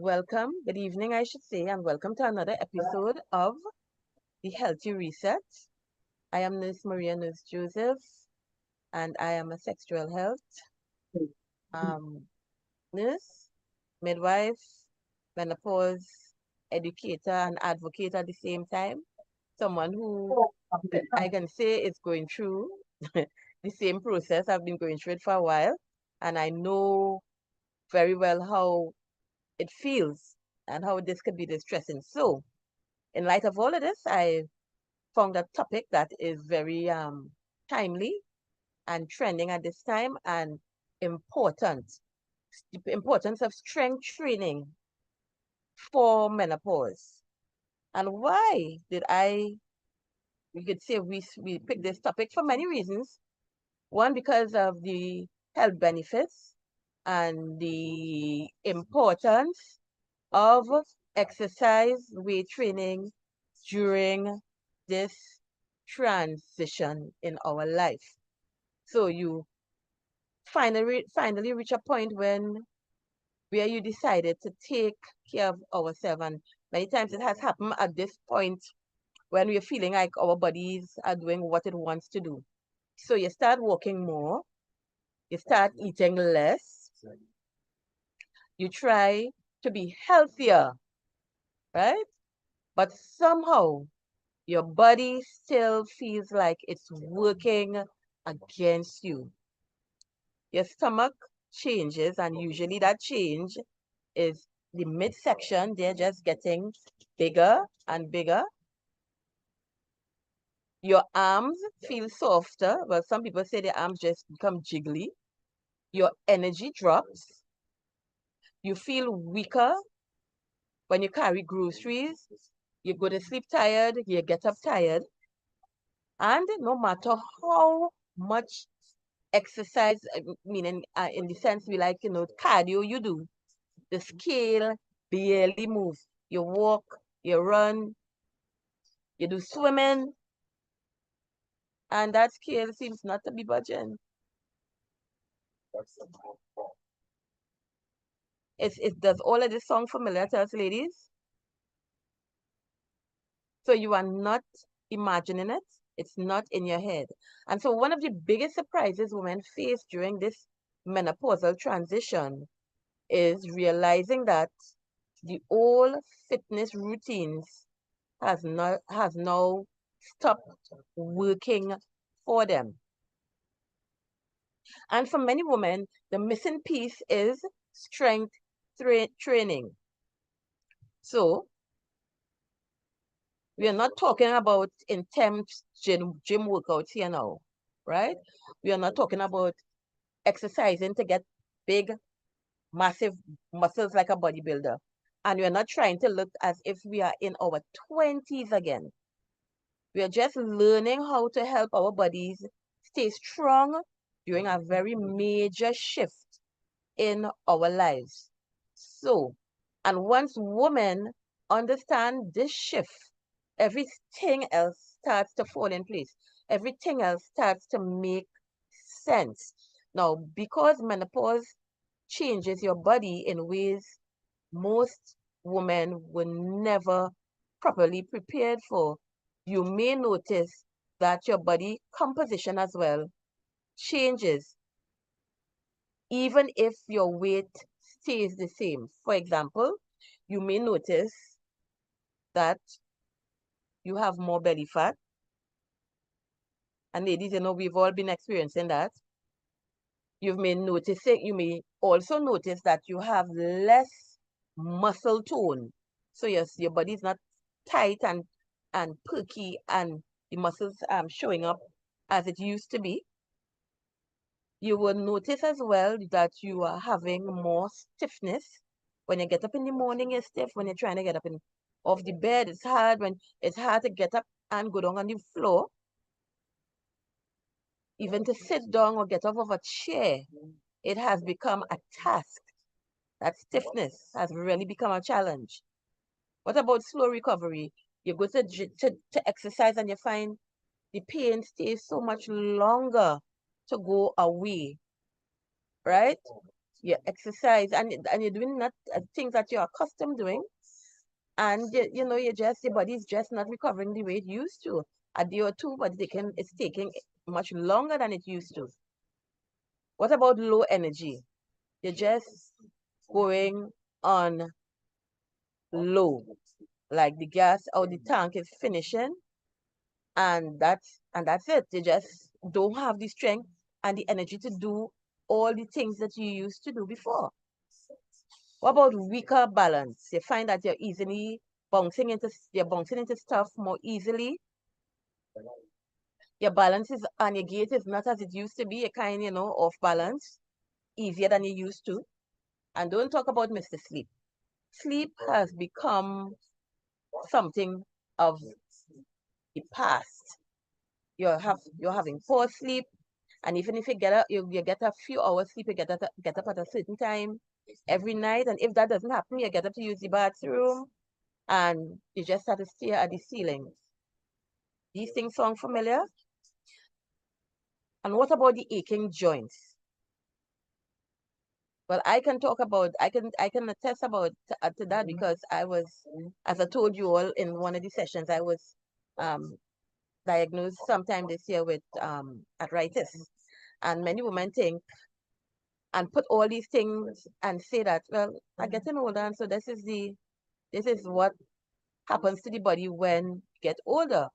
welcome, good evening, I should say, and welcome to another episode of The Healthy Reset. I am Nurse Maria Nurse Joseph, and I am a sexual health um, nurse, midwife, menopause educator, and advocate at the same time. Someone who I can say is going through the same process. I've been going through it for a while, and I know very well how it feels and how this could be distressing. So, in light of all of this, I found a topic that is very timely and trending at this time and important. The importance of strength training for menopause. And why did we could say we picked this topic for many reasons. One, because of the health benefits and the importance of exercise weight training during this transition in our life. So you finally reach a point where you decided to take care of ourselves. And many times it has happened at this point when we're feeling like our bodies are doing what it wants to do. So you start walking more, you start eating less, you try to be healthier, right? But somehow your body still feels like it's working against you. Your stomach changes, and usually that change is the midsection. They're just getting bigger and bigger. Your arms feel softer. Well, some people say the arms just become jiggly. Your energy drops. You feel weaker when you carry groceries. You go to sleep tired, you get up tired. And no matter how much exercise, meaning in the sense we like, cardio you do, the scale barely moves. You walk, you run, you do swimming, and that scale seems not to be budging. Does all of this sound familiar to us, ladies? So you are not imagining it. It's not in your head. And so one of the biggest surprises women face during this menopausal transition is realizing that the old fitness routines has now stopped working for them. And for many women, the missing piece is strength training. So we are not talking about intense gym workouts here now, right? We are not talking about exercising to get big, massive muscles like a bodybuilder. And we are not trying to look as if we are in our 20s again. We are just learning how to help our bodies stay strong during a very major shift in our lives. So, and once women understand this shift, everything else starts to fall in place. Everything else starts to make sense. Now, because menopause changes your body in ways most women were never properly prepared for, you may notice that your body composition as well changes, even if your weight stays the same. For example, you may notice that you have more belly fat. And ladies, we've all been experiencing that. You may also notice that you have less muscle tone. So yes, your body is not tight and perky and the muscles showing up as it used to be. You will notice as well that you are having more stiffness. When you get up in the morning, you're stiff. When you're trying to get up off the bed, it's hard. When it's hard to get up and go down on the floor. Even to sit down or get off of a chair, it has become a task. That stiffness has really become a challenge. What about slow recovery? You go to exercise and you find the pain stays so much longer to go away, right? you exercise, and you're doing not things that you're accustomed doing, and your body is just not recovering the way it used to. A day or two, but it's taking much longer than it used to. What about low energy? You're just going on low, like the gas or the tank is finishing, and that's it. You just don't have the strength and the energy to do all the things that you used to do before. What about weaker balance? You find that you're bouncing into stuff more easily. Your balance is and your gait is not as it used to be. You're kind, off balance, easier than you used to. And don't talk about Mr. Sleep. Sleep has become something of the past. You're having poor sleep, and even if you get up, you get a few hours sleep, you get up at a certain time every night, and if that doesn't happen, you get up to use the bathroom, and you just have to stare at the ceiling. These things sound familiar? And what about the aching joints? Well, I can attest about to that because I was, as I told you all in one of the sessions, I was um, diagnosed sometime this year with arthritis. And many women think and put all these things and say that, well, I'm getting older, and so this is what happens to the body when you get older.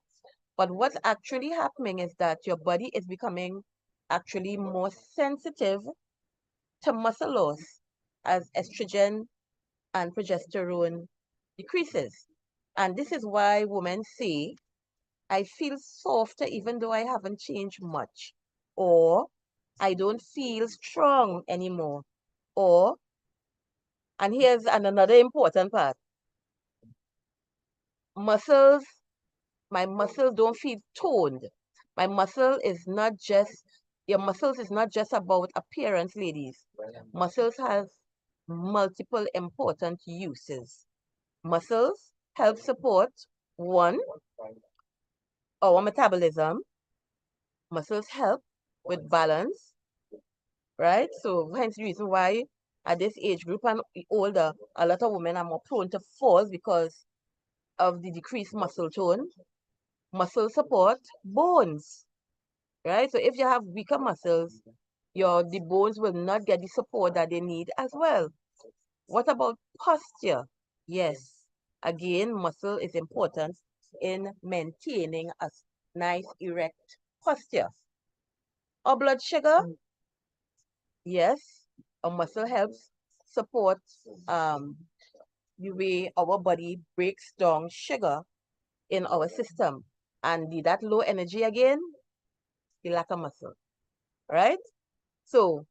But what's actually happening is that your body is becoming actually more sensitive to muscle loss as estrogen and progesterone decreases. And this is why women say, I feel softer even though I haven't changed much. Or I don't feel strong anymore. Or, and here's another important part, muscles, my muscles don't feel toned. My muscle is not just, your muscles is not just about appearance, ladies. Muscles has multiple important uses. Muscles help support, one, our metabolism. Muscles help with balance, right? So hence the reason why at this age group and older, a lot of women are more prone to falls because of the decreased muscle tone. Muscle support, bones, right? So if you have weaker muscles, the bones will not get the support that they need as well. What about posture? Yes, again, muscle is important in maintaining a nice erect posture. Our blood sugar, yes, a muscle helps support um, the way our body breaks down sugar in our system. And that low energy again, the lack of muscle, right? So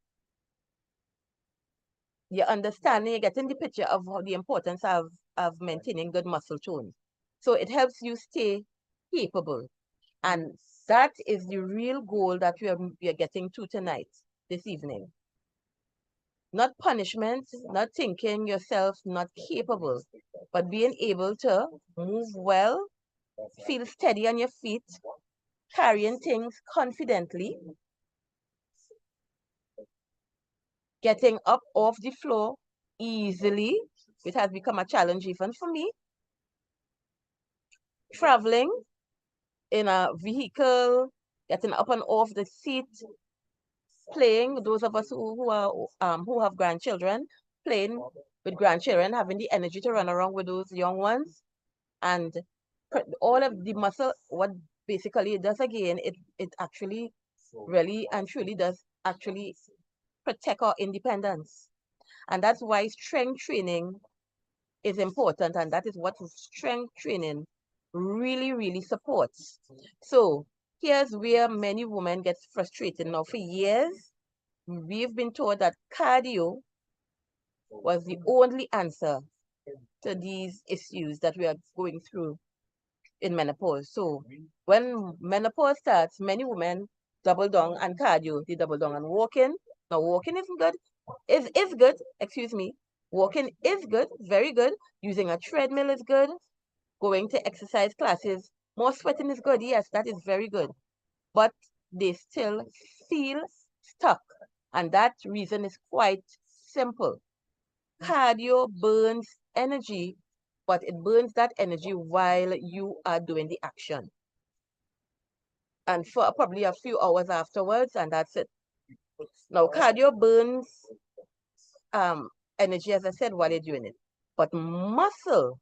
you're understanding, you're getting the picture of the importance of maintaining good muscle tone. So it helps you stay capable. And that is the real goal that we are getting to tonight, this evening. Not punishment, not thinking yourself not capable, but being able to move well, feel steady on your feet, carrying things confidently, getting up off the floor easily, which has become a challenge even for me, traveling in a vehicle, getting up and off the seat, playing, those of us who have grandchildren, playing with grandchildren, having the energy to run around with those young ones, and all of the muscle, what basically it does again, it actually really and truly does actually protect our independence. And that's why strength training is important, and that is what strength training really, really supports. So here's where many women get frustrated. Now, for years, we've been told that cardio was the only answer to these issues that we are going through in menopause. So when menopause starts, many women double down on cardio. They double down on walking. Now walking isn't good. Is good, excuse me. Walking is good, very good. Using a treadmill is good. Going to exercise classes. More sweating is good. Yes, that is very good. But they still feel stuck. And that reason is quite simple. Cardio burns energy, but it burns that energy while you are doing the action. And for probably a few hours afterwards, and that's it. Now, cardio burns energy, as I said, while you're doing it. But muscle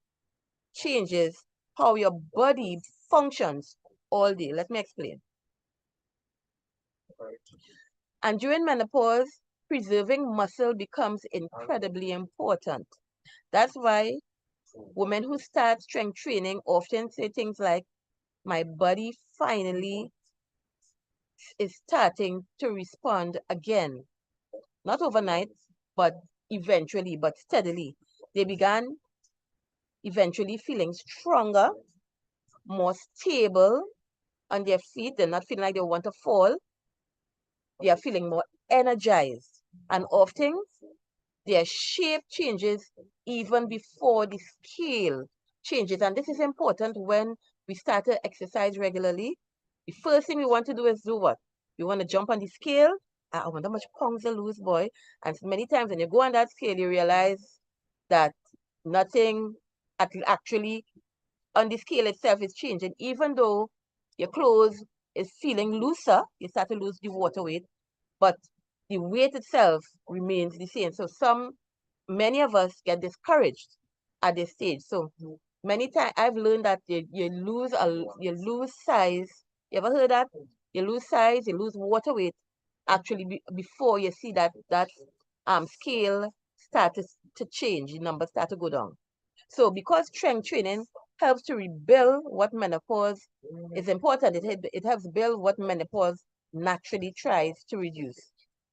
changes how your body functions all day. Let me explain. And during menopause, preserving muscle becomes incredibly important. That's why women who start strength training often say things like, my body finally is starting to respond again. Not overnight, but eventually, but steadily. They began eventually feeling stronger, more stable on their feet. They're not feeling like they want to fall. They are feeling more energized. And often their shape changes even before the scale changes. And this is important when we start to exercise regularly. The first thing we want to do is do what? We want to jump on the scale. I wonder how much pounds I lose, boy. And many times when you go on that scale, you realize that nothing actually on the scale itself is changing. Even though your clothes is feeling looser, you start to lose the water weight, but the weight itself remains the same. So many of us get discouraged at this stage. So many times I've learned that you lose size. You ever heard that? You lose size, you lose water weight actually before you see that scale start to change, the numbers start to go down. So because strength training helps to rebuild what menopause is important, it helps build what menopause naturally tries to reduce.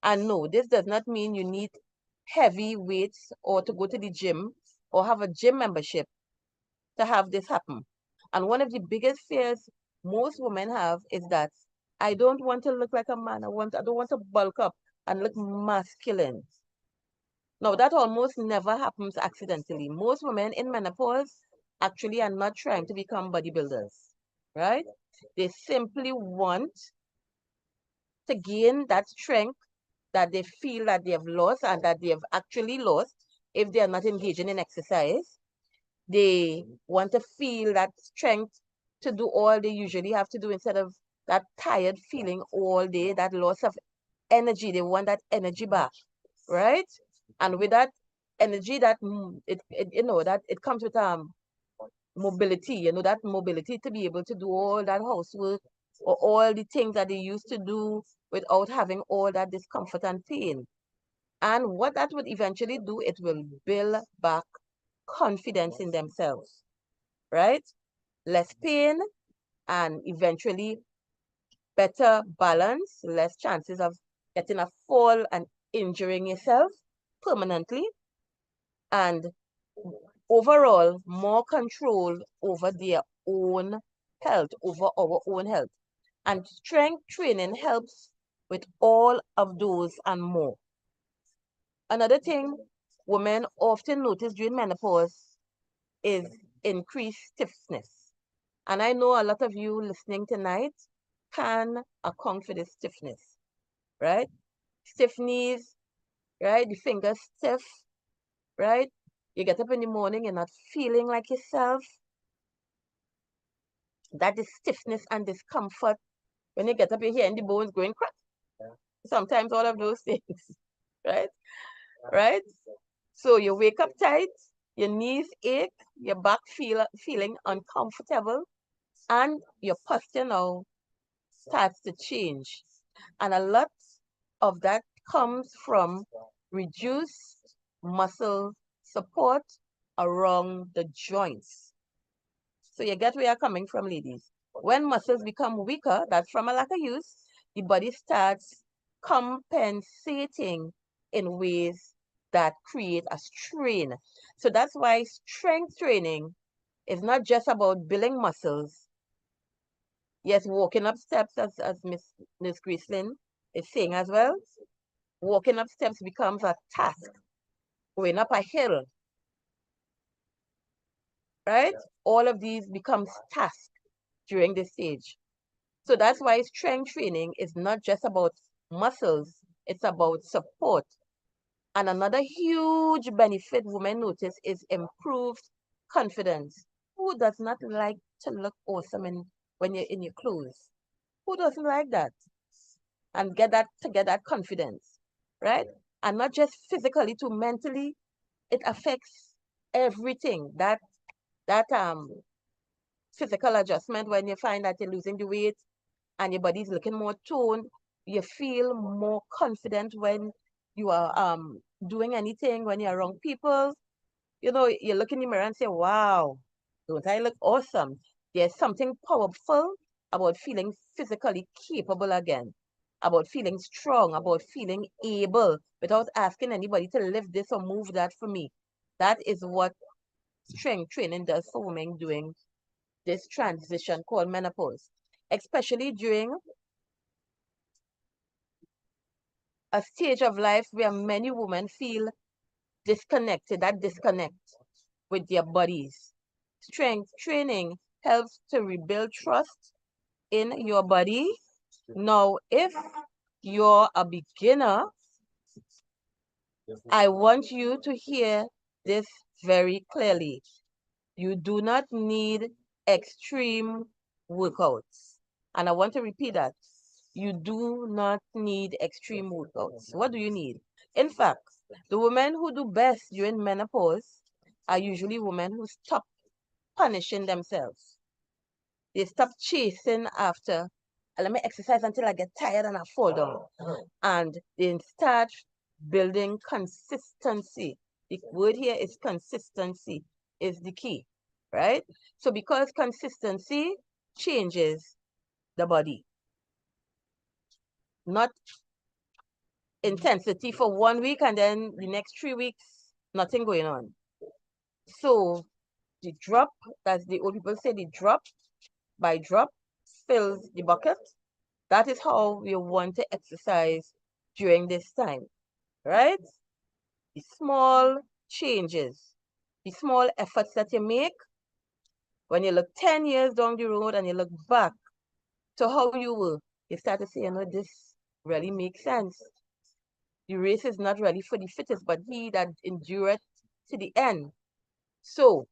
And no, this does not mean you need heavy weights or to go to the gym or have a gym membership to have this happen. And one of the biggest fears most women have is that I don't want to look like a man. I don't want to bulk up and look masculine. Now, that almost never happens accidentally. Most women in menopause actually are not trying to become bodybuilders, right? They simply want to gain that strength that they feel that they have lost and that they have actually lost if they are not engaging in exercise. They want to feel that strength to do all they usually have to do instead of that tired feeling all day, that loss of energy. They want that energy back, right? And with that energy, that it comes with mobility. That mobility to be able to do all that housework or all the things that they used to do without having all that discomfort and pain. And what that would eventually do, it will build back confidence in themselves, right? Less pain and eventually better balance, less chances of getting a fall and injuring yourself permanently, and overall more control over their own health, over our own health. And strength training helps with all of those and more. Another thing women often notice during menopause is increased stiffness. And I know a lot of you listening tonight can account for this stiffness, right? Stiff knees, right? The fingers stiff, right? You get up in the morning, you're not feeling like yourself. That is stiffness and discomfort. When you get up, you hear the bones going crack. Sometimes all of those things, right? Right? So you wake up tight, your knees ache, your back feeling uncomfortable, and your posture now starts to change. And a lot of that comes from reduced muscle support around the joints. So you get where you're coming from, ladies. When muscles become weaker, that's from a lack of use, the body starts compensating in ways that create a strain. So that's why strength training is not just about building muscles. Yes, walking up steps, as Miss Grislin is saying as well. Walking up steps becomes a task. Going up a hill, right? All of these becomes tasks during this stage. So that's why strength training is not just about muscles, it's about support. And another huge benefit women notice is improved confidence. Who does not like to look awesome when you're in your clothes? Who doesn't like that? And get that confidence, right? And not just physically, to mentally, it affects everything. That physical adjustment, when you find that you're losing the weight and your body's looking more toned, you feel more confident when you are doing anything, when you're around people. You know, you look in the mirror and say, wow, don't I look awesome? There's something powerful about feeling physically capable again, about feeling strong, about feeling able without asking anybody to lift this or move that for me. That is what strength training does for women during this transition called menopause, especially during a stage of life where many women feel disconnected, that disconnect with their bodies. Strength training helps to rebuild trust in your body. Now, if you're a beginner, I want you to hear this very clearly. You do not need extreme workouts. And I want to repeat that. You do not need extreme workouts. What do you need? In fact, the women who do best during menopause are usually women who stop punishing themselves. They stop chasing after, let me exercise until I get tired and I fall down. And they start building consistency. The word here is consistency is the key, right? So because consistency changes the body, not intensity for 1 week and then the next 3 weeks, nothing going on. So the drop, as the old people say, the drop by drop fills the bucket. That is how we want to exercise during this time, right? The small changes, the small efforts that you make when you look 10 years down the road and you look back to how you were, you start to say, you know, this really makes sense. The race is not really for the fittest, but he that endureth to the end. So,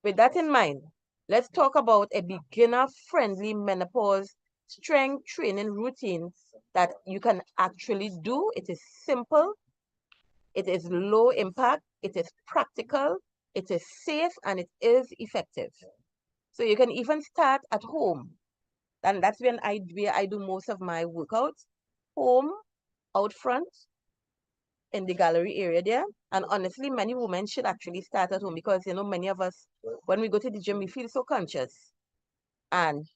with that in mind, let's talk about a beginner-friendly menopause strength training routine that you can actually do. It is simple, it is low impact, it is practical, it is safe, and it is effective. So you can even start at home. And that's where I do most of my workouts. Home, out front, in the gallery area there. And honestly, many women should actually start at home because, you know, many of us, when we go to the gym, we feel so conscious. And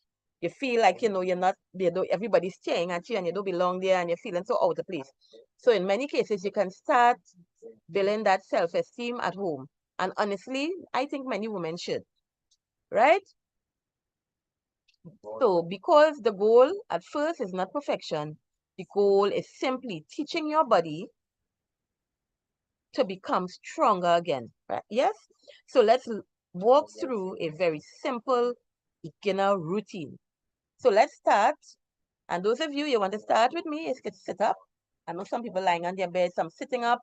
you feel like, you know, you're not, everybody's staring at you and you don't belong there and you're feeling so out of place. So in many cases, you can start building that self-esteem at home. And honestly, I think many women should, right? So because the goal at first is not perfection, the goal is simply teaching your body to become stronger again, right? Yes? So let's walk through a very simple beginner routine. So let's start. And those of you, you want to start with me, is could sit up. I know some people lying on their bed, some sitting up.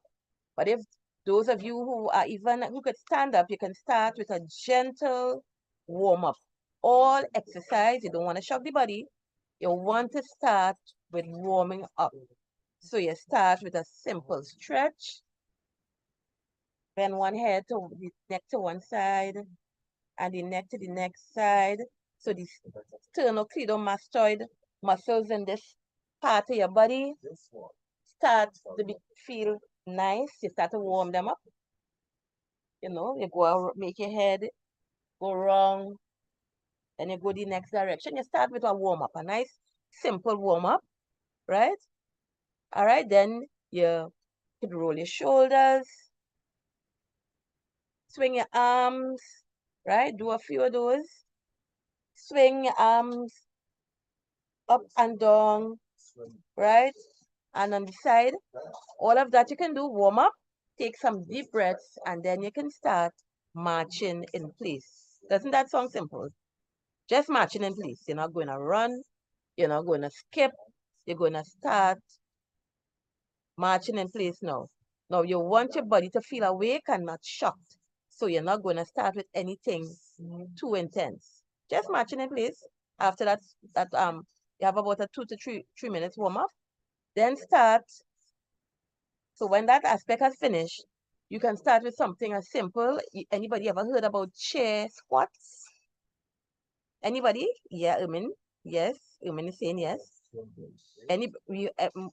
But if those of you who could stand up, you can start with a gentle warm up. All exercise, you don't want to shock the body. You want to start with warming up. So you start with a simple stretch. Bend one head to the neck to one side and the neck to the next side. So the sternocleidomastoid muscles in this part of your body start to feel nice. You start to warm them up. You know, you go make your head go wrong, then you go the next direction. You start with a warm up, a nice simple warm up, right? All right, then you could roll your shoulders, swing your arms, right? Do a few of those. Swing your arms up and down, right? And on the side, all of that you can do, warm up, take some deep breaths, and then you can start marching in place. Doesn't that sound simple? Just marching in place. You're not going to run, you're not going to skip, you're going to start marching in place now. Now you want your body to feel awake and not shocked. So you're not going to start with anything too intense. Just marching in place. After that, you have about a 2 to 3 minutes warm up. Then start. So when that aspect has finished, you can start with something as simple. Anybody ever heard about chair squats? Anybody? Yeah, Umin. Yes, Umin is saying yes.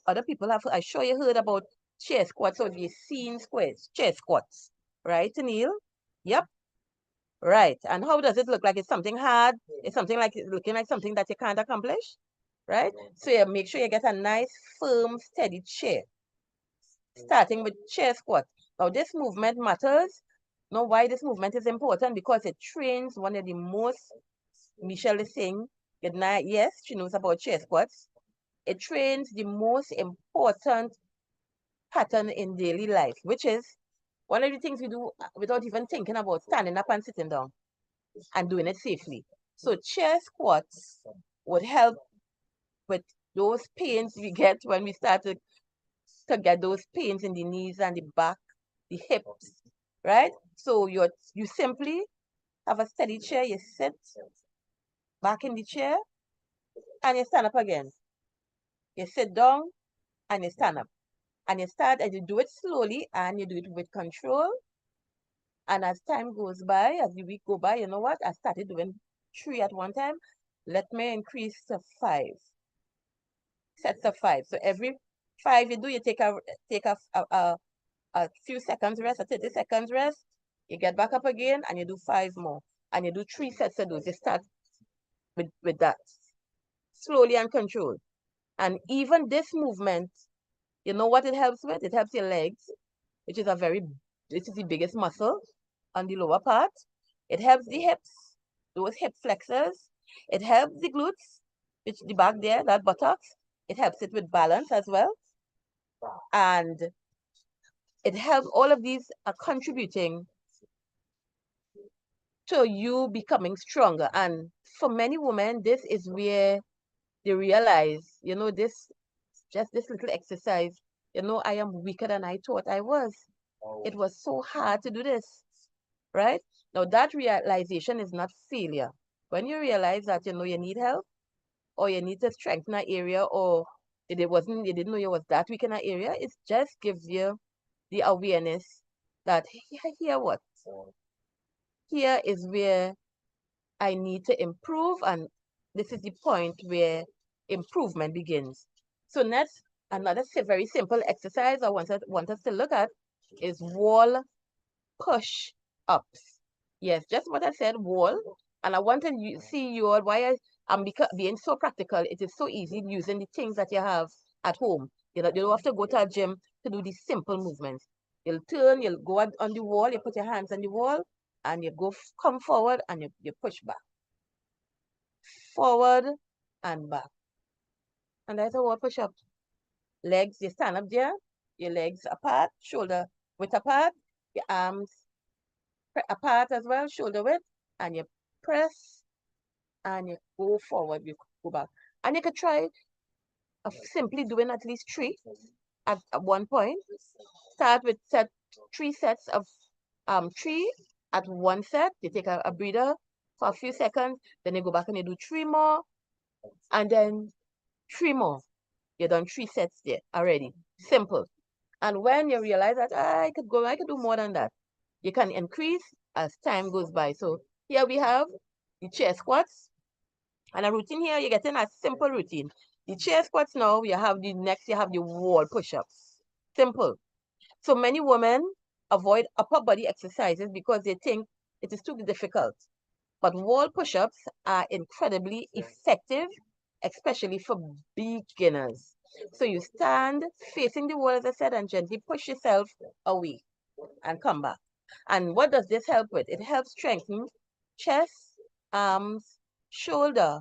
Other people have, I'm sure you heard about chair squats or the seen squats, chair squats, right, Neil? Yep, right. And how does it look like? It's something hard. It's something like looking like something that you can't accomplish, right? So you make sure you get a nice, firm, steady chair. Starting with chair squat. Now this movement matters. Now why this movement is important? Because it trains one of the most, Michelle is saying, good night. Yes, she knows about chair squats. It trains the most important pattern in daily life, which is one of the things we do without even thinking about standing up and sitting down and doing it safely. So chair squats would help with those pains we get when we start to get those pains in the knees and the back, the hips, right? So you simply have a steady chair, you sit back in the chair and you stand up again. You sit down and you stand up. And you start and you do it slowly and you do it with control. And as time goes by, as the week go by, you know what? I started doing 3 at one time. Let me increase to 5. Sets of 5. So every 5 you do, you take a few seconds rest, a 30 seconds rest. You get back up again and you do 5 more. And you do 3 sets of those. You start with that. Slowly and controlled. And even this movement, you know what it helps with? It helps your legs, which is the biggest muscle on the lower part. It helps the hips, those hip flexors. It helps the glutes, which the back there, that buttocks. It helps it with balance as well. And it helps, all of these are contributing to you becoming stronger. And for many women, this is where they realize, just this little exercise, I am weaker than I thought I was. It was so hard to do this, right? Now that realization is not failure. When you realize that, you need help or you need to strengthen an area or you didn't know you was that weak in an area, it just gives you the awareness that here is where I need to improve, and this is the point where improvement begins. So next, another very simple exercise I want us to look at is wall push-ups. Yes, just what I said, wall. And I want to see you all why I'm being so practical. It is so easy using the things that you have at home. You don't have to go to a gym to do these simple movements. You'll turn, you'll go on the wall, you put your hands on the wall, and you come forward and you push back. Forward and back. And that's a wall push-up. Legs, you stand up there, your legs apart, shoulder width apart, your arms apart as well, shoulder width, and you press and you go forward, you go back. And you could try simply doing at least 3 at one point. Start with 3 sets of 3 at one set. You take a breather for a few seconds, then you go back and you do 3 more, and then 3 more. You've done 3 sets there already. Simple. And when you realize that I could do more than that, you can increase as time goes by. So here we have the chair squats. And a routine here, you're getting a simple routine. The chair squats now, you have the wall push-ups. Simple. So many women avoid upper body exercises because they think it is too difficult. But wall push-ups are incredibly effective, especially for beginners. So you stand facing the wall, as I said, and gently push yourself away and come back. And what does this help with? It helps strengthen chest, arms, shoulder,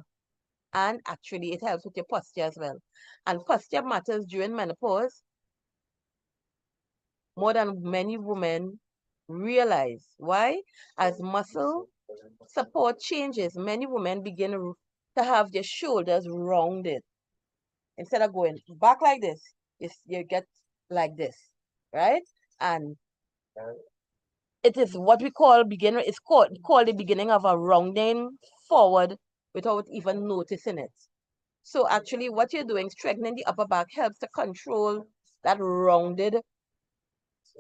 and actually it helps with your posture as well. And posture matters during menopause more than many women realize. Why? As muscle support changes, many women begin to have their shoulders rounded. Instead of going back like this, you get like this, right? And it is what we call it's called the beginning of a rounding forward without even noticing it. So actually what you're doing, strengthening the upper back, helps to control that rounded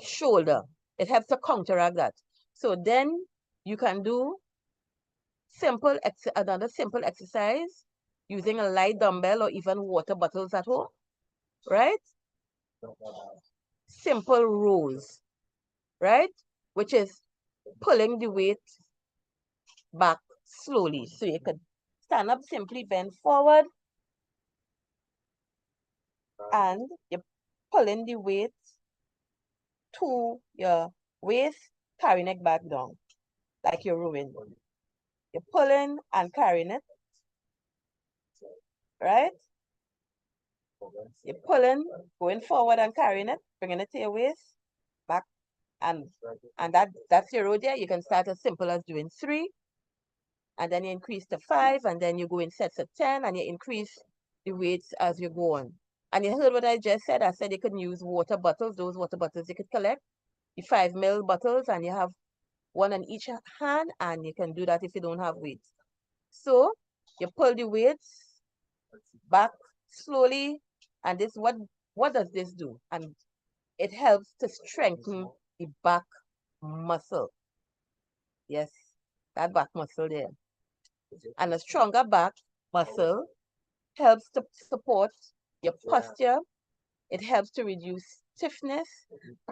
shoulder. It helps to counteract that. So then you can do another simple exercise using a light dumbbell or even water bottles at home, right? Simple rows, right? Which is pulling the weight back slowly. So you could stand up, simply bend forward, and you're pulling the weight to your waist, carrying it back down, like you're rowing. You're pulling and carrying it, right? You're pulling, going forward and carrying it, bringing it to your waist, back, and that's your row there. You can start as simple as doing 3, and then you increase to 5, and then you go in sets of 10, and you increase the weights as you go on. And you heard what I just said. I said you can use water bottles. Those water bottles you could collect, the 5 ml bottles, and you have one on each hand, and you can do that if you don't have weights. So you pull the weights back slowly, and what does this do? And it helps to strengthen the back muscle. Yes, that back muscle there. And a stronger back muscle helps to support your posture. It helps to reduce stiffness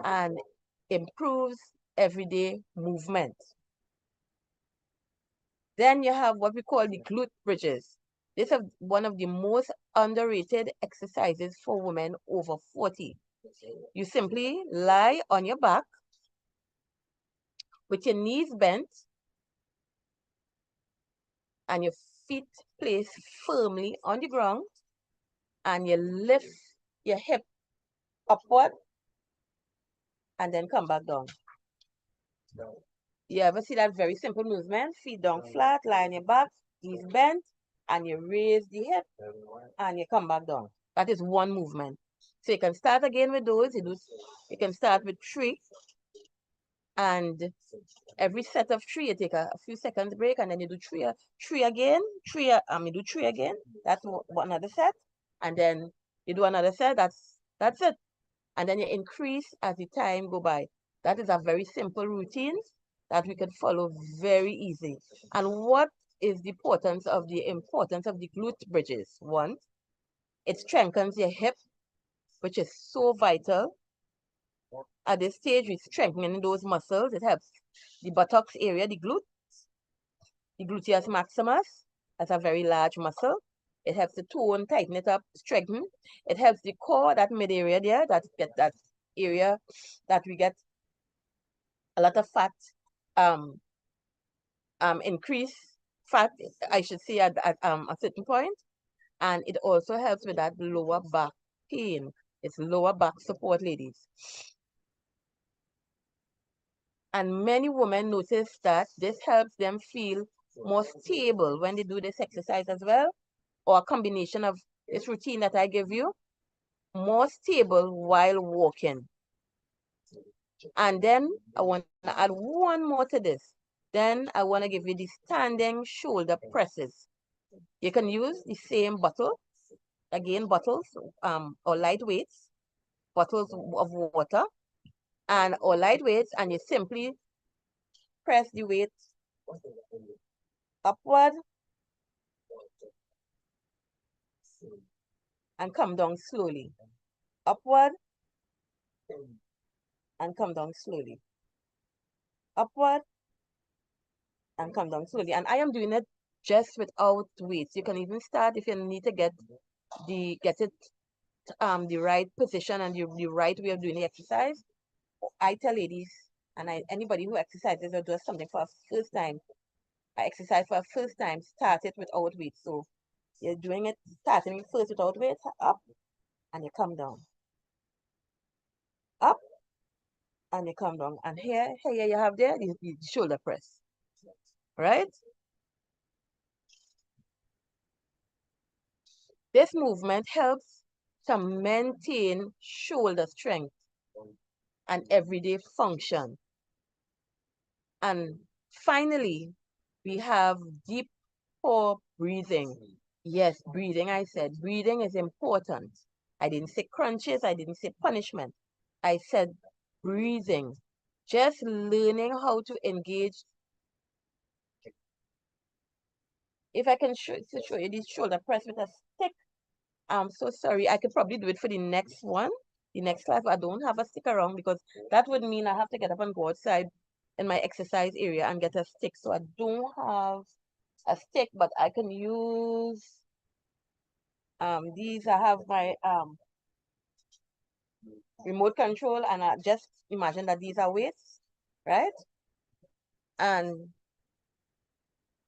and improves everyday movement. Then you have what we call the glute bridges. This is one of the most underrated exercises for women over 40. You simply lie on your back with your knees bent and your feet placed firmly on the ground, and you lift your hip upward and then come back down. You ever see that very simple movement? Feet down flat, lie on your back, knees bent, and you raise the hip and you come back down. That is one movement. So you can start again with those. You can start with 3, and every set of 3, you take a few seconds break, and then you do 3 again. You do 3 again. That's another set, and then you do another set. That's it, and then you increase as the time go by. That is a very simple routine that we can follow very easy. And what is the importance of the glute bridges? One, it strengthens your hip, which is so vital. At this stage, we're strengthening those muscles. It helps the buttocks area, the gluteus maximus. That's a very large muscle. It helps to tone, tighten it up, strengthen. It helps the core, that mid area there, that area that we get a lot of fat, um, increase fat, I should say, at a certain point. And it also helps with that lower back pain. It's lower back support, ladies. And many women notice that this helps them feel more stable when they do this exercise as well, or a combination of this routine that I give you, more stable while walking. And then I want to add one more to this. Then I want to give you the standing shoulder presses. You can use the same bottle, again, bottles, or light weights, bottles of water, or light weights, and you simply press the weight upward and come down slowly. Upward and come down slowly. Upward and come down slowly. And I am doing it just without weights. You can even start if you need to get it the right position and the right way of doing the exercise. I tell ladies, and anybody who exercises or does something for a first time, I exercise for a first time, start it without weights. So you're doing it, starting first without weights, up, and you come down. Up, and you come down. And here you have there the shoulder press, right? This movement helps to maintain shoulder strength and everyday function. And finally, we have deep core breathing. Yes, breathing, I said. Breathing is important. I didn't say crunches, I didn't say punishment. I said breathing. Just learning how to engage. If I can show you this shoulder press with a stick, I'm so sorry. I could probably do it for the next one, the next class, but I don't have a stick around because that would mean I have to get up and go outside in my exercise area and get a stick. So I don't have a stick, but I can use these. I have my remote control, and I just imagine that these are weights, right? And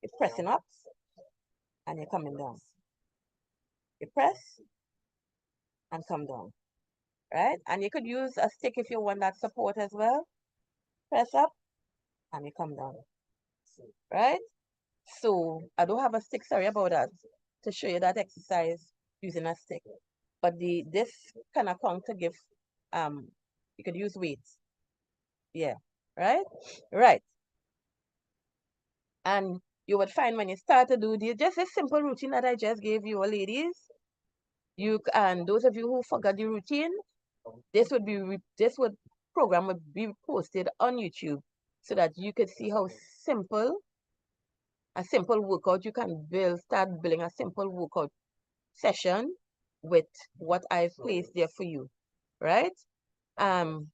you're pressing up and you're coming down. You press and come down, right? And you could use a stick if you want that support as well. Press up and you come down, right? So I don't have a stick, sorry about that, to show you that exercise using a stick. But this kind of count to give, you could use weights. Yeah, right? Right. And you would find when you start to do this, just a simple routine that I just gave you, ladies. And those of you who forgot the routine, this would program would be posted on YouTube so that you could see how a simple workout you can start building a simple workout session with what I've placed there for you, right? Um,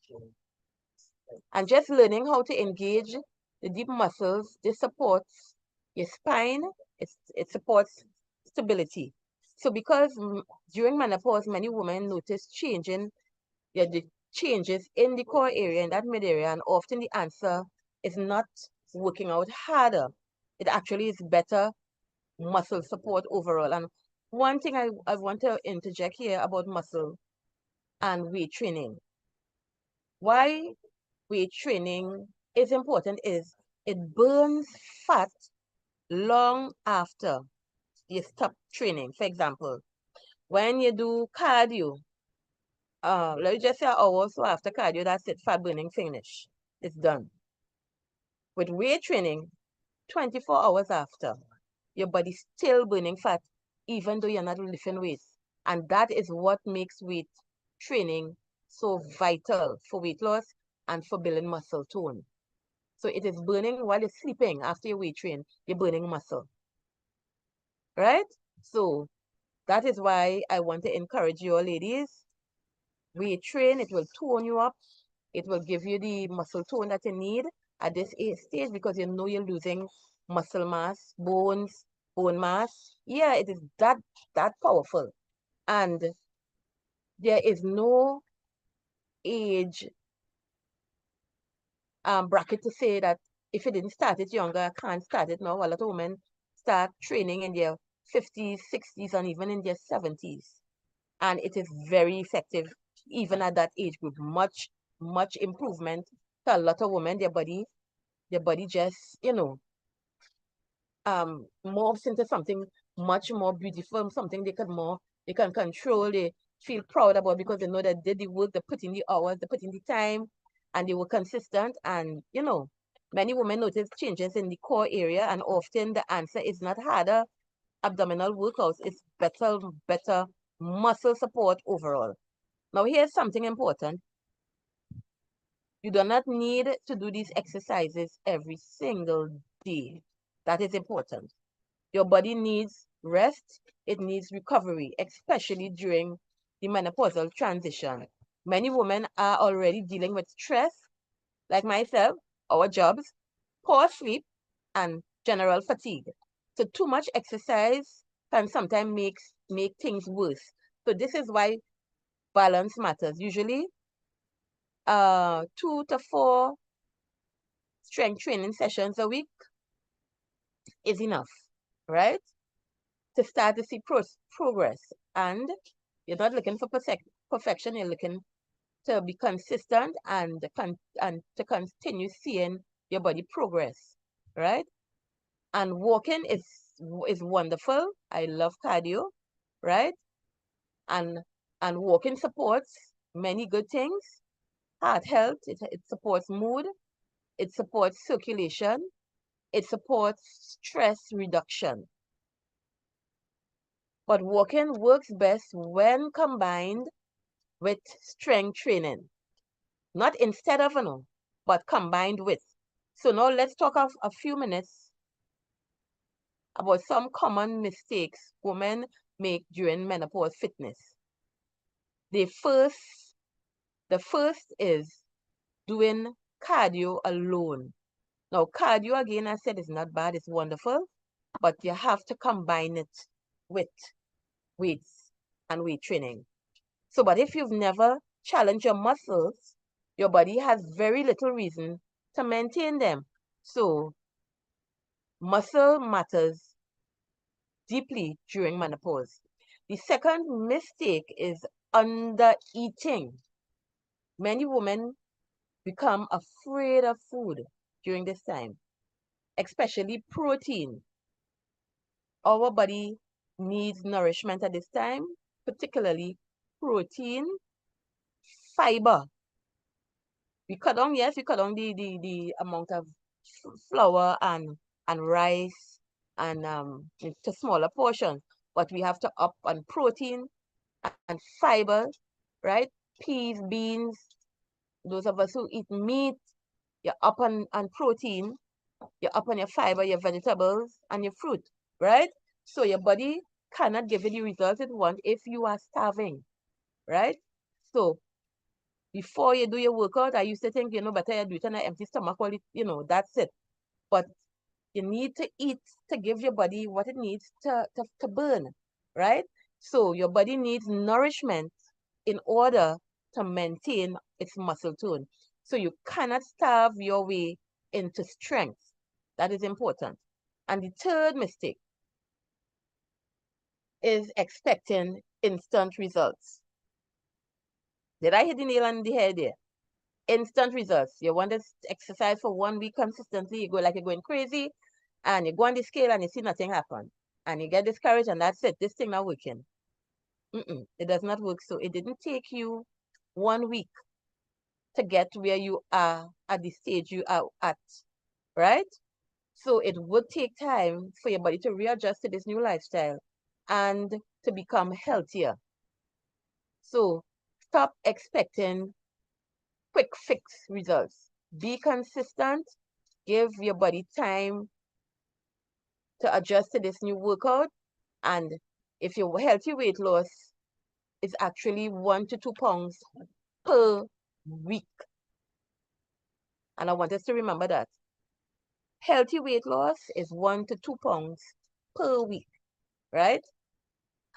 and just learning how to engage the deep muscles. This supports your spine. It supports stability. So because during menopause, many women notice the changes in the core area, in that mid area, and often the answer is not working out harder. It actually is better muscle support overall. And one thing I want to interject here about muscle and weight training. Why weight training is important is it burns fat long after you stop training. For example, when you do cardio, let me just say an hour or so after cardio, that's it, fat burning finish. It's done. With weight training, 24 hours after, your body's still burning fat, even though you're not lifting weights. And that is what makes weight training so vital for weight loss and for building muscle tone. So it is burning while you're sleeping. After you weight train, you're burning muscle, right? So that is why I want to encourage you all, ladies. Weight train, it will tone you up. It will give you the muscle tone that you need at this stage because you know you're losing muscle mass, bone mass. Yeah, it is that powerful. And there is no age bracket to say that if you didn't start it younger, I can't start it now. A lot of women start training in their 50s, 60s, and even in their 70s. And it is very effective, even at that age group. Much improvement to a lot of women. Their body just, morphs into something much more beautiful, something they can control, they feel proud about because they know that they did the work, they put in the hours, they put in the time, and they were consistent. And many women notice changes in the core area, and often the answer is not harder abdominal workouts, it's better muscle support overall. Now here's something important. You do not need to do these exercises every single day. That is important. Your body needs rest, it needs recovery, especially during the menopausal transition. Many women are already dealing with stress, like myself, our jobs, poor sleep, and general fatigue. So too much exercise can sometimes make things worse. So this is why balance matters. Usually, 2 to 4 strength training sessions a week is enough, right? To start to see progress. And you're not looking for perfection, you're looking to be consistent and to continue seeing your body progress, right? And walking is wonderful. I love cardio, right? And And walking supports many good things. Heart health, it supports mood, it supports circulation, it supports stress reduction. But walking works best when combined with strength training. Not instead of, but combined with. So now let's talk of a few minutes about some common mistakes women make during menopause fitness. The first is doing cardio alone. Now, cardio, again, I said, is not bad, it's wonderful, but you have to combine it with weights and weight training. So, but if you've never challenged your muscles, your body has very little reason to maintain them. So, muscle matters deeply during menopause. The second mistake is under eating. Many women become afraid of food during this time, especially protein. Our body needs nourishment at this time, particularly protein, fiber. We cut down, yes, we cut down the amount of flour and rice and to smaller portions, but we have to up on protein and fiber, right? Peas, beans, those of us who eat meat, you're up on protein, you're up on your fiber, your vegetables, and your fruit, right? So your body cannot give you the results it wants if you are starving, right? So before you do your workout, I used to think, better you do it on an empty stomach while that's it. But you need to eat to give your body what it needs to burn, right? So your body needs nourishment in order to maintain its muscle tone. So you cannot starve your way into strength. That is important. And the third mistake is expecting instant results. Did I hit the nail on the head there? Instant results. You want to exercise for 1 week consistently, you go like you're going crazy, and you go on the scale and you see nothing happen. And you get discouraged, and that's it. This thing not working. It does not work. So it didn't take you 1 week to get where you are at the stage you are at, right? So it would take time for your body to readjust to this new lifestyle and to become healthier. So stop expecting quick fix results. Be consistent. Give your body time to adjust to this new workout. And if your healthy weight loss is actually 1 to 2 pounds per week, and I want us to remember that healthy weight loss is 1 to 2 pounds per week, right?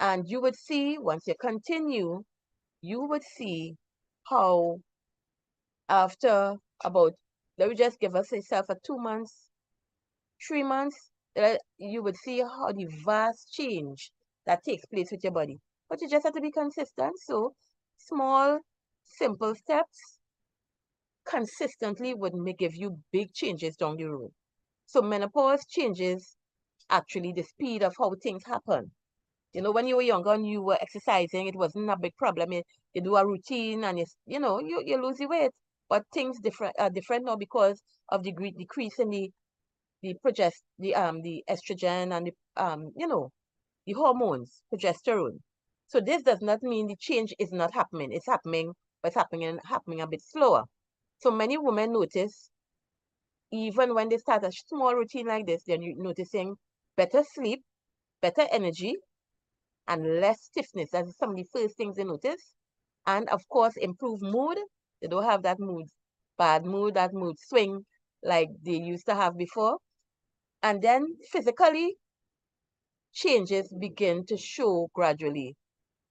And you would see, once you continue, you would see how after about, let me just give us yourself a 2 months, 3 months, you would see how the vast change that takes place with your body. But you just have to be consistent. So small, simple steps consistently would give you big changes down the road. So menopause changes actually the speed of how things happen. When you were younger and you were exercising, it wasn't a big problem. You do a routine and you lose the weight. But things are different now because of the decrease in the estrogen and the hormones, progesterone. So this does not mean the change is not happening. It's happening, but it's happening a bit slower. So many women notice, even when they start a small routine like this, they're noticing better sleep, better energy, and less stiffness. That's some of the first things they notice. And of course, improved mood. They don't have that that mood swing like they used to have before. And then physically, changes begin to show gradually.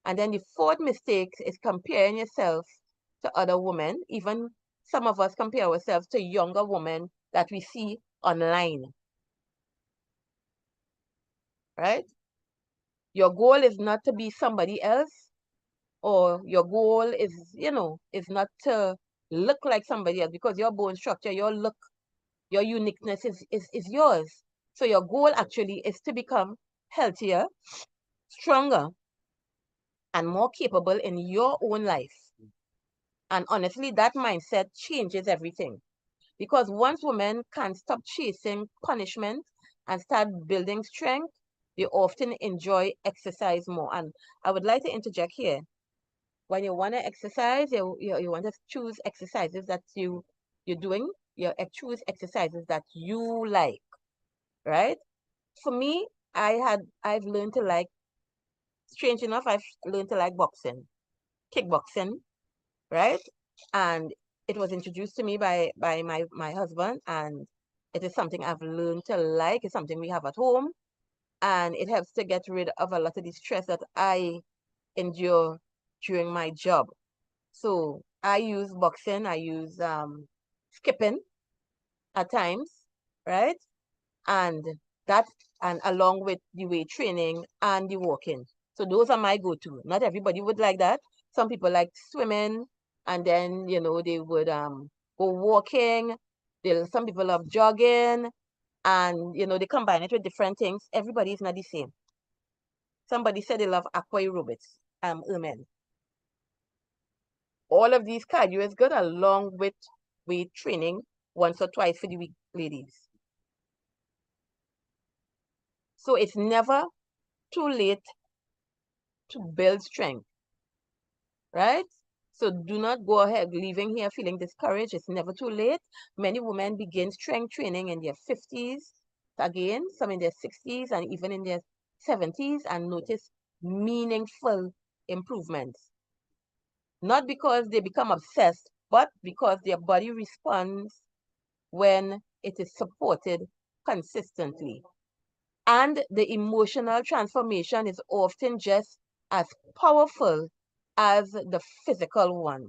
And then the fourth mistake is comparing yourself to other women. Even some of us compare ourselves to younger women that we see online, right? Your goal is not to be somebody else, or your goal is not to look like somebody else, because your bone structure, your look, your uniqueness is yours. So your goal actually is to become healthier, stronger, and more capable in your own life. And honestly, that mindset changes everything. Because once women can stop chasing punishment and start building strength, they often enjoy exercise more. And I would like to interject here. When you want to exercise, you want to choose exercises that you're doing. You choose exercises that you like, right? For me, I've learned to like, strange enough, I've learned to like boxing, kickboxing, right? And it was introduced to me by my husband, and it is something I've learned to like. It's something we have at home, and it helps to get rid of a lot of the stress that I endure during my job. So I use boxing, I use skipping at times, right? And that, and along with the weight training and the walking. So those are my go-to. Not everybody would like that. Some people like swimming, and then they would go walking. Some people love jogging, and they combine it with different things. Everybody is not the same. Somebody said they love aqua aerobics, women. All of these cardio is good along with weight training once or twice for the week, ladies. So it's never too late to build strength, right? So do not go ahead leaving here feeling discouraged. It's never too late. Many women begin strength training in their 50s, again, some in their 60s and even in their 70s, and notice meaningful improvements. Not because they become obsessed, but because their body responds when it is supported consistently. And the emotional transformation is often just as powerful as the physical one.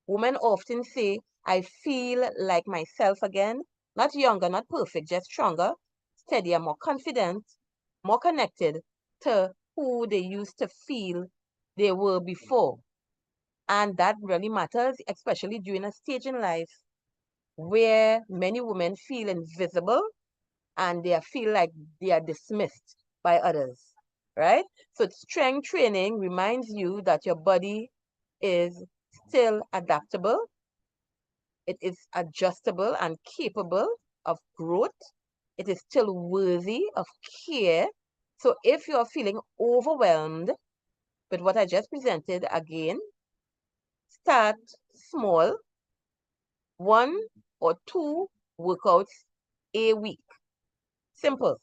Women often say, I feel like myself again, not younger, not perfect, just stronger, steadier, more confident, more connected to who they used to feel they were before. And that really matters, especially during a stage in life where many women feel invisible and they feel like they are dismissed by others, right? So strength training reminds you that your body is still adaptable, it is adjustable and capable of growth, it is still worthy of care. So if you're feeling overwhelmed with what I just presented, again, start small, 1 or 2 workouts a week. Simple,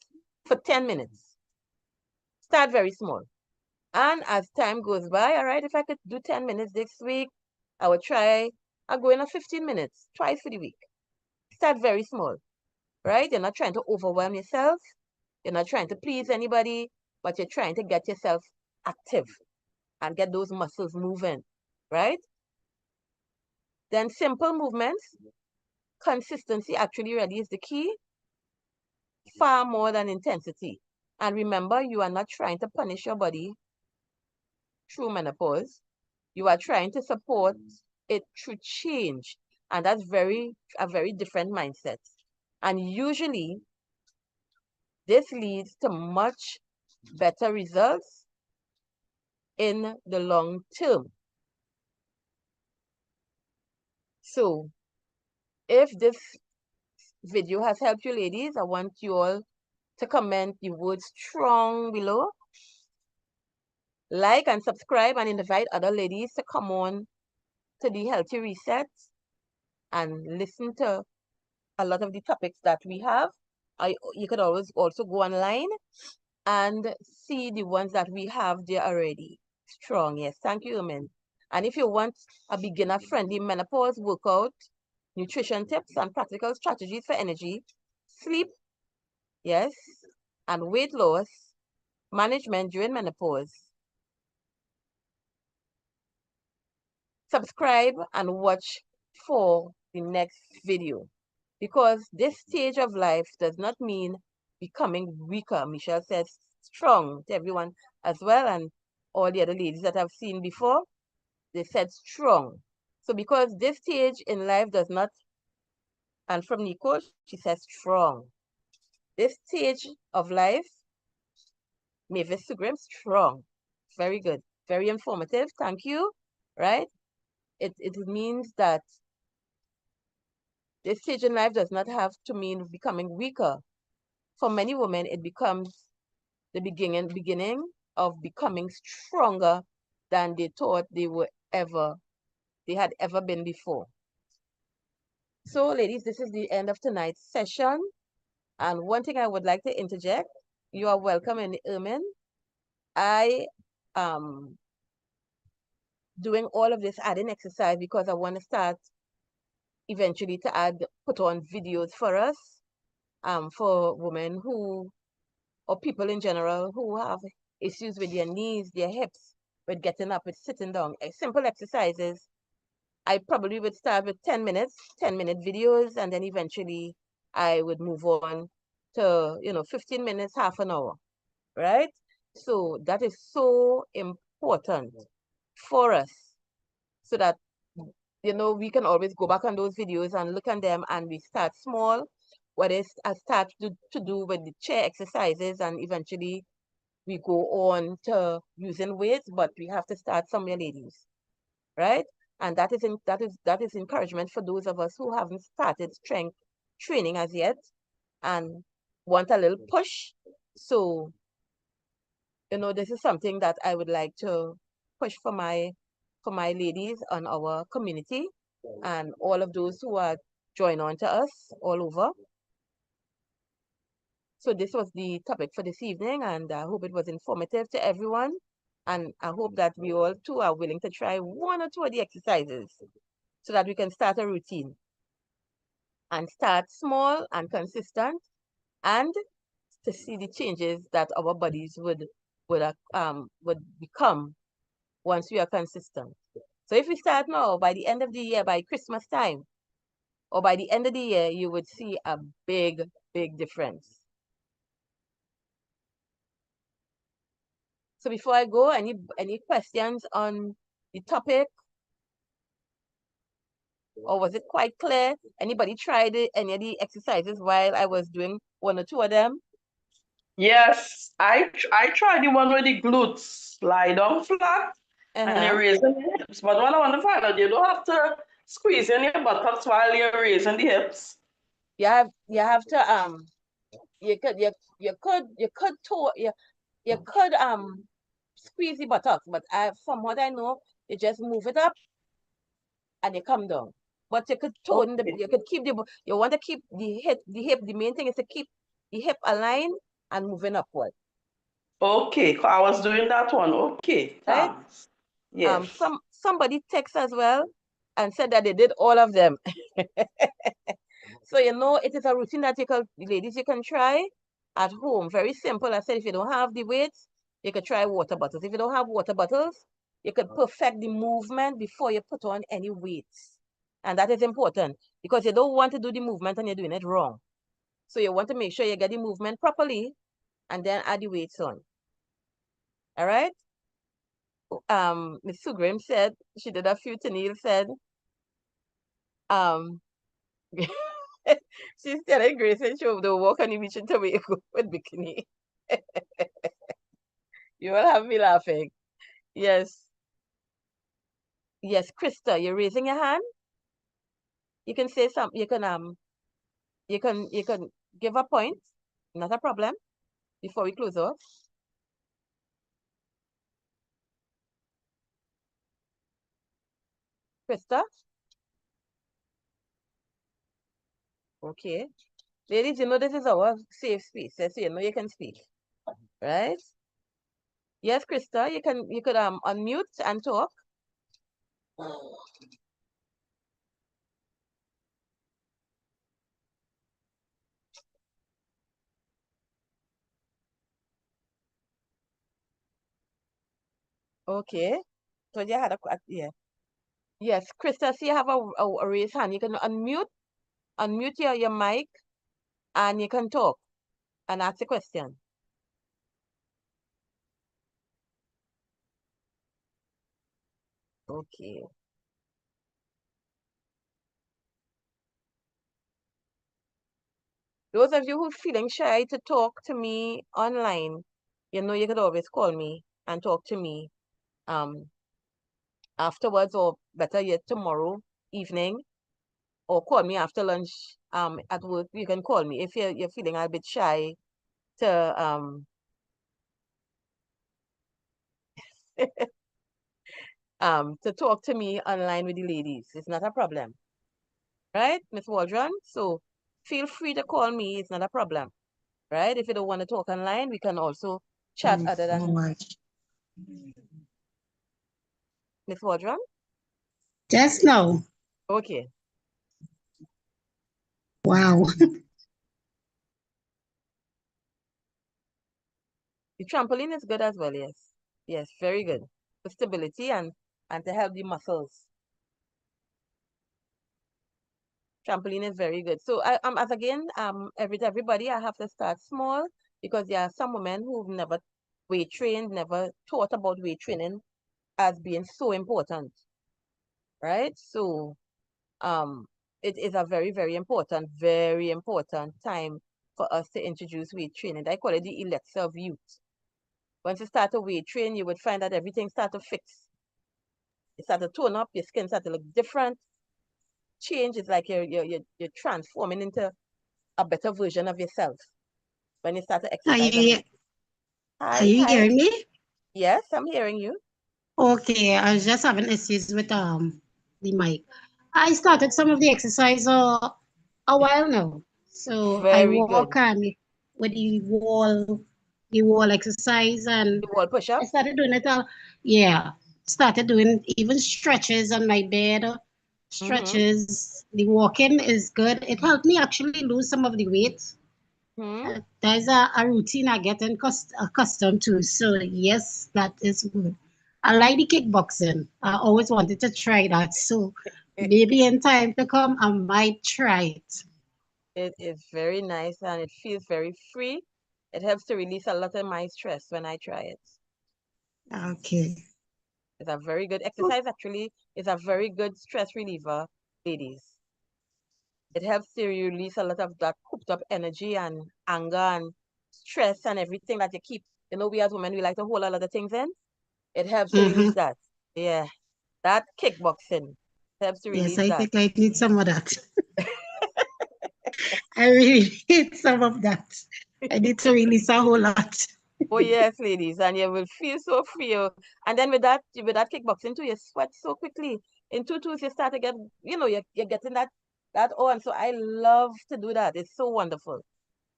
for 10 minutes. Start very small. And as time goes by, all right, if I could do 10 minutes this week, I would try, I'll go in a 15 minutes, twice for the week. Start very small, right? You're not trying to overwhelm yourself. You're not trying to please anybody, but you're trying to get yourself active and get those muscles moving, right? Then simple movements, consistency actually really is the key, far more than intensity. And remember, you are not trying to punish your body through menopause. You are trying to support it through change. And that's a very different mindset. And usually this leads to much better results in the long term. So if this video has helped you, ladies, I want you all to comment the word strong below, like and subscribe, and invite other ladies to come on to the Healthy Reset and listen to a lot of the topics that we have. You could always also go online and see the ones that we have there already. Strong, yes. Thank you, Amen. And if you want a beginner-friendly menopause workout, nutrition tips, and practical strategies for energy, sleep, yes, and weight loss management during menopause, subscribe and watch for the next video. Because this stage of life does not mean becoming weaker. Michelle says strong to everyone as well, and all the other ladies that I've seen before, they said strong. So because this stage in life does not, and from Nicole, she says strong. This stage of life, Mavis Sugrim, strong. Very good. very informative. Thank you. Right? It means that this stage in life does not have to mean becoming weaker. For many women, it becomes the beginning of becoming stronger than they thought they had ever been before. So, ladies, this is the end of tonight's session. And one thing I would like to interject, you are welcome in the Ermin. I am doing all of this adding exercise because I want to start eventually to put on videos for us, for women who, or people in general who have issues with their knees, their hips, with getting up, with sitting down. Simple exercises. I probably would start with 10 minutes, 10-minute videos, and then eventually I would move on to, 15 minutes, half an hour, right? So that is so important for us so that, we can always go back on those videos and look at them, and we start small, what is I start to do with the chair exercises, and eventually we go on to using weights, but we have to start somewhere, ladies, right? And that is encouragement for those of us who haven't started strength training as yet and want a little push. So, this is something that I would like to push for my ladies on our community and all of those who are joining on to us all over. So this was the topic for this evening, and I hope it was informative to everyone. And I hope that we all too are willing to try one or two of the exercises so that we can start a routine and start small and consistent, and to see the changes that our bodies would become once we are consistent. So if we start now, by the end of the year, by Christmas time, or by the end of the year, you would see a big, big difference. So before I go, any questions on the topic? Or was it quite clear? Anybody tried any of the exercises while I was doing one or two of them? Yes, I tried the one with the glutes lie down flat and you're Uh-huh. raising the hips. But what I want to find out, you don't have to squeeze in your buttocks while you're raising the hips. You have to you could squeeze the buttocks, but from what I know, you just move it up and you come down. But you could Okay. you could keep you want to keep the hip. The main thing is to keep the hip aligned and moving upward, Okay, I was doing that one. Okay, right? thanks. Yes. Somebody text as well and said that they did all of them. So it is a routine that ladies, you can try at home. Very simple. I said if you don't have the weights, you could try water bottles. If you don't have water bottles, you could perfect the movement before you put on any weights. And that is important because you don't want to do the movement and you're doing it wrong. So you want to make sure you get the movement properly and then add the weights on. All right? Ms. Sugrim said, she did a few, Tennille said, um, she's telling Grace and she'll walk on the beach in Tobago with bikini. You will have me laughing. Yes. Yes, Krista, you're raising your hand. You can say something. You can give a point. Not a problem. Before we close off. Krista? Okay. Ladies, this is our safe space. So you can speak. Right? Yes, Krista, you could unmute and talk. Okay. So you had yeah. Yes, Krista, see you have a raised hand. You can unmute your mic and you can talk and ask a question. Okay. Those of you who are feeling shy to talk to me online, you could always call me and talk to me afterwards, or better yet, tomorrow evening, or call me after lunch at work. You can call me if you're feeling a bit shy to to talk to me online with the ladies. It's not a problem, right, Miss Waldron? So feel free to call me. It's not a problem, right? If you don't want to talk online, we can also chat other than Miss Waldron. Just now. Okay. Wow. The trampoline is good as well, yes. Yes, very good. For stability and to help the muscles. Trampoline is very good. So as again, everybody I have to start small because there are some women who've never weight trained, never thought about weight training as being so important. Right? So it is a very, very important time for us to introduce weight training. I call it the elixir of youth. Once you start to weight train, you would find that everything start to fix. It start to tone up, your skin start to look different. Change is like you're transforming into a better version of yourself when you start to Are exercise and you move. are Hi, you hi. hearing me? Yes, I'm hearing you. Okay, I was just having issues with the mic. I started some of the exercise a while now. So I Very walk good. with the wall exercise, and The wall I push-ups. started doing it yeah. Started doing even stretches on my bed. Mm-hmm. Stretches. The walking is good. It helped me actually lose some of the weight. Hmm. There's a routine I get accustomed to. So, yes, that is good. I like the kickboxing. I always wanted to try that. So, maybe in time to come, I might try it. It is very nice and it feels very free. It helps to release a lot of my stress when I try it. Okay. It's a very good exercise, actually. It's a very good stress reliever, ladies. It helps to release a lot of that cooped up energy and anger and stress and everything that you keep. We as women, we like to hold a lot of things in. It helps to Mm-hmm. release that. Yeah. That kickboxing helps to Yes, release I that. think I need some of that. I really need some of that. I need to release a whole lot. Oh yes, ladies, and you will feel so free. And then with that kickboxing too, you sweat so quickly. In 2 2s, you start to get, you're getting that on. So I love to do that. It's so wonderful.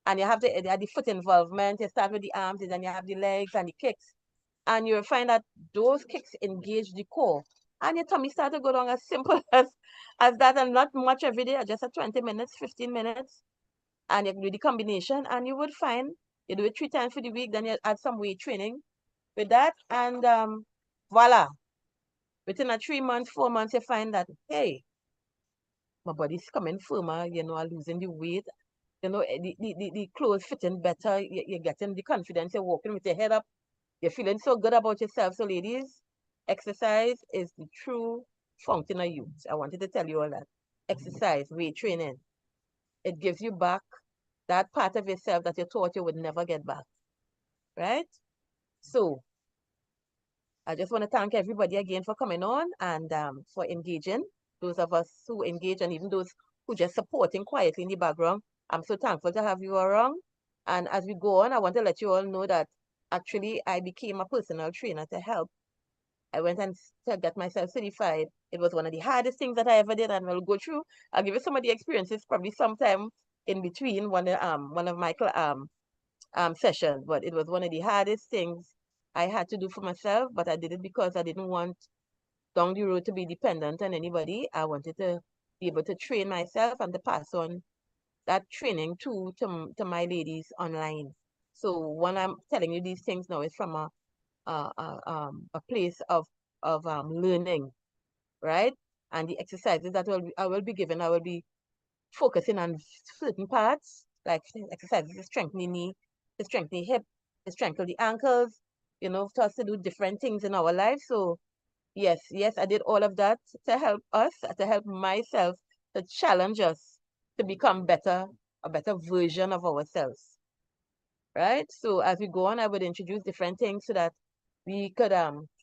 And you have the foot involvement. You start with the arms, and then you have the legs and the kicks, and you'll find that those kicks engage the core, and your tummy start to go down as simple as that, and not much every day, just at 20 minutes, 15 minutes, and you do the combination, and you would find you do it 3 times for the week, then you add some weight training with that, and voila, within a 3 months, 4 months, you find that, hey, my body's coming firmer, I'm losing the weight, the clothes fitting better, you're getting the confidence, you're walking with your head up, you're feeling so good about yourself. So, ladies, exercise is the true fountain of youth. I wanted to tell you all that. Exercise, weight training, it gives you back that part of yourself that you thought you would never get back, right? So, I just want to thank everybody again for coming on and for engaging. Those of us who engage and even those who just supporting quietly in the background. I'm so thankful to have you around. And as we go on, I want to let you all know that actually I became a personal trainer to help. I went and to get myself certified. It was one of the hardest things that I ever did, and I'll go through. I'll give you some of the experiences probably sometime in between one of my sessions. But it was one of the hardest things I had to do for myself. But I did it because I didn't want down the road to be dependent on anybody. I wanted to be able to train myself and to pass on that training to my ladies online. So when I'm telling you these things now, it's from a place of learning, right? And the exercises that I will be given, I will be focusing on certain parts, like exercises to strengthen the knee, to strengthen the hip, to strengthen the ankles, for us to do different things in our life. So yes, yes, I did all of that to help us, to help myself, to challenge us to become a better version of ourselves, right? So as we go on, I would introduce different things so that we could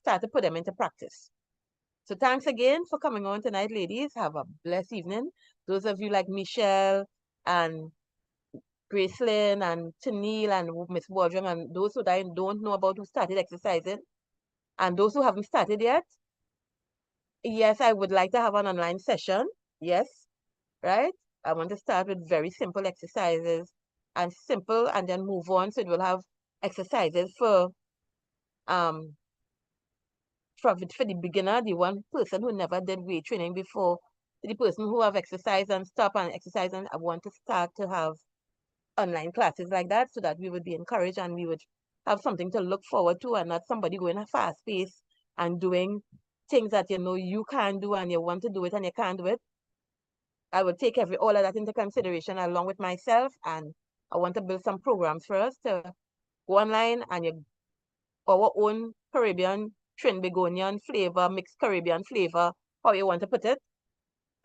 start to put them into practice. So thanks again for coming on tonight, ladies. Have a blessed evening. Those of you like Michelle and Gracelyn and Tennille and Miss Waldron and those who don't know about who started exercising and those who haven't started yet, yes, I would like to have an online session. Yes, right? I want to start with very simple exercises and then move on. So it will have exercises um for the beginner, the one person who never did weight training before, to the person who have exercised and stop and exercise. And I want to start to have online classes like that so that we would be encouraged and we would have something to look forward to and not somebody going at a fast pace and doing things that you know you can't do and you want to do it and you can't do it. I will take all of that into consideration along with myself, and I want to build some programs for us to go online and our own Caribbean Trinbagonian flavor, mixed Caribbean flavor, how you want to put it,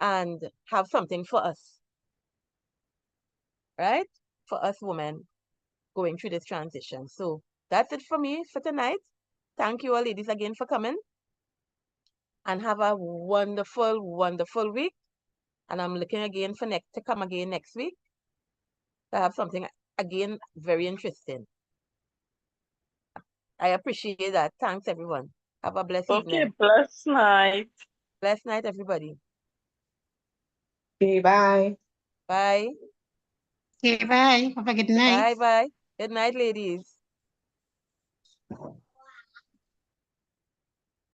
and have something for us, right? For us women going through this transition. So that's it for me for tonight. Thank you all ladies again for coming, and have a wonderful, wonderful week. And I'm looking again to come again next week to have something again very interesting. I appreciate that. Thanks everyone. Have a blessed Okay, evening. blessed night. Blessed night, everybody. Okay, bye. Bye. Okay, bye. Have a good Bye night. bye. Good night, ladies.